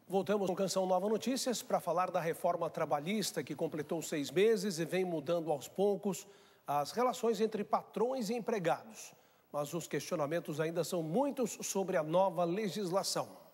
Voltamos com Canção Nova Notícias para falar da reforma trabalhista que completou 6 meses e vem mudando aos poucos as relações entre patrões e empregados. Mas os questionamentos ainda são muitos sobre a nova legislação.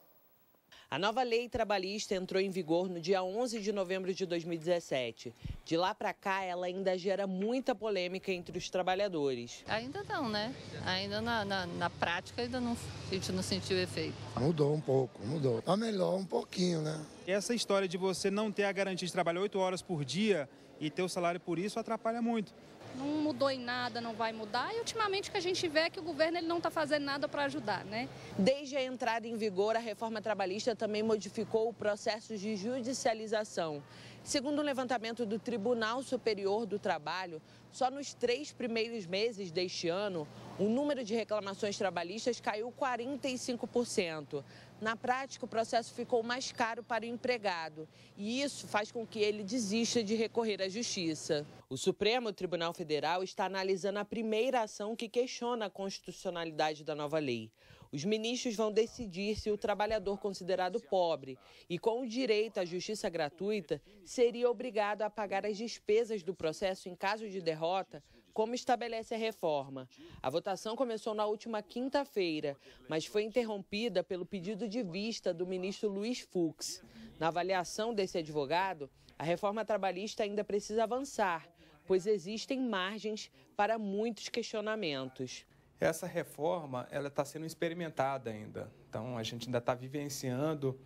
A nova lei trabalhista entrou em vigor no dia 11 de novembro de 2017. De lá para cá, ela ainda gera muita polêmica entre os trabalhadores. Ainda não, né? Ainda na prática ainda não, a gente não sentiu o efeito. Mudou um pouco, mudou. Tá melhor um pouquinho, né? Essa história de você não ter a garantia de trabalhar 8 horas por dia e ter o salário por isso atrapalha muito. Não mudou em nada, não vai mudar. E ultimamente o que a gente vê é que o governo ele não está fazendo nada para ajudar, né? Desde a entrada em vigor, a reforma trabalhista também modificou o processo de judicialização. Segundo o levantamento do Tribunal Superior do Trabalho, só nos 3 primeiros meses deste ano, o número de reclamações trabalhistas caiu 45%. Na prática, o processo ficou mais caro para o empregado e isso faz com que ele desista de recorrer à justiça. O Supremo Tribunal Federal está analisando a primeira ação que questiona a constitucionalidade da nova lei. Os ministros vão decidir se o trabalhador considerado pobre e com o direito à justiça gratuita seria obrigado a pagar as despesas do processo em caso de derrota, como estabelece a reforma. A votação começou na última quinta-feira, mas foi interrompida pelo pedido de vista do ministro Luiz Fux. Na avaliação desse advogado, a reforma trabalhista ainda precisa avançar, pois existem margens para muitos questionamentos. Essa reforma ela está sendo experimentada ainda, então a gente ainda está vivenciando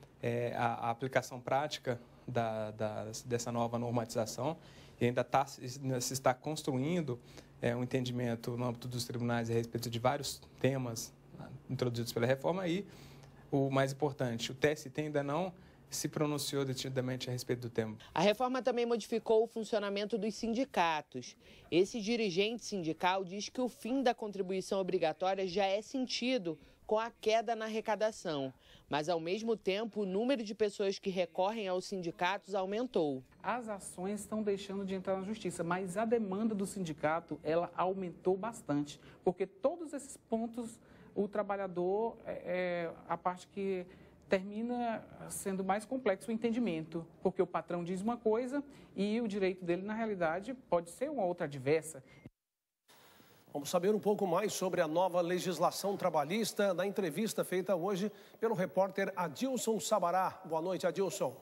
a aplicação prática dessa nova normatização e ainda se está construindo um entendimento no âmbito dos tribunais a respeito de vários temas introduzidos pela reforma e, o mais importante, o TST ainda não se pronunciou decididamente a respeito do tema. A reforma também modificou o funcionamento dos sindicatos. Esse dirigente sindical diz que o fim da contribuição obrigatória já é sentido com a queda na arrecadação, mas ao mesmo tempo o número de pessoas que recorrem aos sindicatos aumentou. As ações estão deixando de entrar na justiça, mas a demanda do sindicato ela aumentou bastante, porque todos esses pontos o trabalhador a parte que termina sendo mais complexo o entendimento, porque o patrão diz uma coisa e o direito dele, na realidade, pode ser uma outra adversa. Vamos saber um pouco mais sobre a nova legislação trabalhista na entrevista feita hoje pelo repórter Adilson Sabará. Boa noite, Adilson.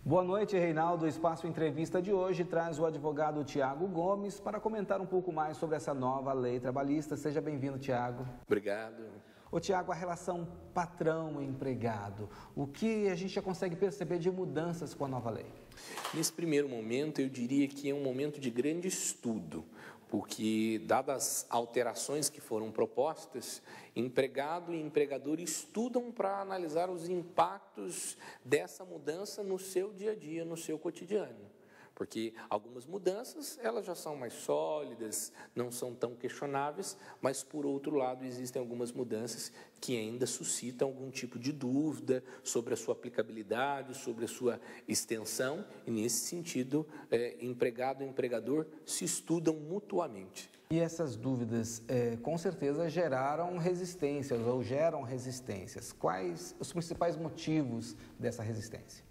Boa noite, Reinaldo. O Espaço Entrevista de hoje traz o advogado Tiago Gomes para comentar um pouco mais sobre essa nova lei trabalhista. Seja bem-vindo, Tiago. Obrigado. Ô, Tiago, a relação patrão-empregado, o que a gente já consegue perceber de mudanças com a nova lei? Nesse primeiro momento, eu diria que é um momento de grande estudo, porque, dadas as alterações que foram propostas, empregado e empregador estudam para analisar os impactos dessa mudança no seu dia a dia, no seu cotidiano. Porque algumas mudanças, elas já são mais sólidas, não são tão questionáveis, mas, por outro lado, existem algumas mudanças que ainda suscitam algum tipo de dúvida sobre a sua aplicabilidade, sobre a sua extensão, e, nesse sentido, empregado e empregador se estudam mutuamente. E essas dúvidas, com certeza, geraram resistências ou geram resistências. Quais os principais motivos dessa resistência?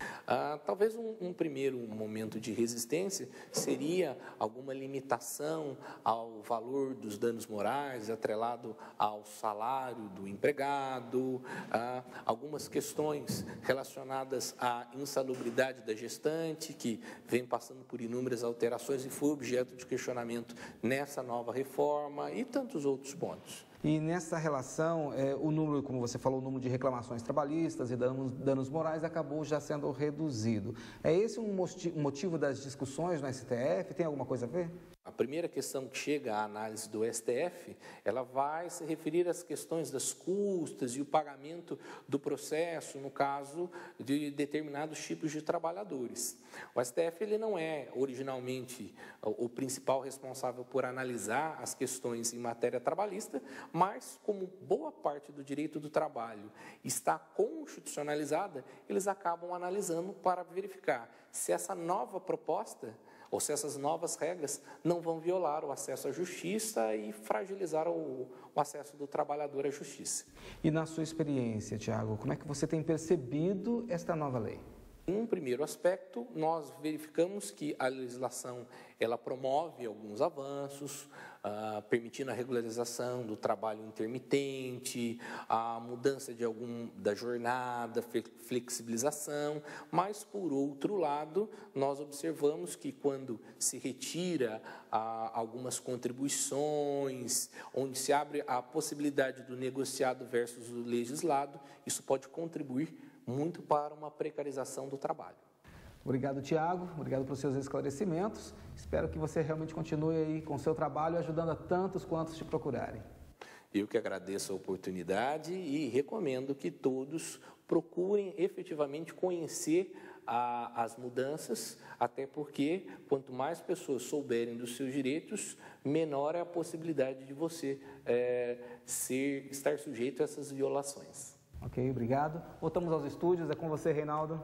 Talvez um primeiro momento de resistência seria alguma limitação ao valor dos danos morais atrelado ao salário do empregado, algumas questões relacionadas à insalubridade da gestante, que vem passando por inúmeras alterações e foi objeto de questionamento nessa nova reforma e tantos outros pontos. E nessa relação, o número, como você falou, o número de reclamações trabalhistas e danos morais acabou já sendo reduzido. É esse um motivo das discussões no STF? Tem alguma coisa a ver? A primeira questão que chega à análise do STF, ela vai se referir às questões das custas e o pagamento do processo, no caso de determinados tipos de trabalhadores. O STF ele não é originalmente o principal responsável por analisar as questões em matéria trabalhista, mas como boa parte do direito do trabalho está constitucionalizada, eles acabam analisando para verificar se essa nova proposta ou se essas novas regras não vão violar o acesso à justiça e fragilizar o acesso do trabalhador à justiça. E na sua experiência, Tiago, como é que você tem percebido esta nova lei? Em um primeiro aspecto, nós verificamos que a legislação ela promove alguns avanços, permitindo a regularização do trabalho intermitente, a mudança da jornada, flexibilização, mas, por outro lado, nós observamos que quando se retira algumas contribuições, onde se abre a possibilidade do negociado versus o legislado, isso pode contribuir muito para uma precarização do trabalho. Obrigado, Tiago. Obrigado pelos seus esclarecimentos. Espero que você realmente continue aí com o seu trabalho, ajudando a tantos quantos te procurarem. Eu que agradeço a oportunidade e recomendo que todos procurem efetivamente conhecer as mudanças, até porque quanto mais pessoas souberem dos seus direitos, menor é a possibilidade de você estar sujeito a essas violações. Ok, obrigado. Voltamos aos estúdios. É com você, Reinaldo.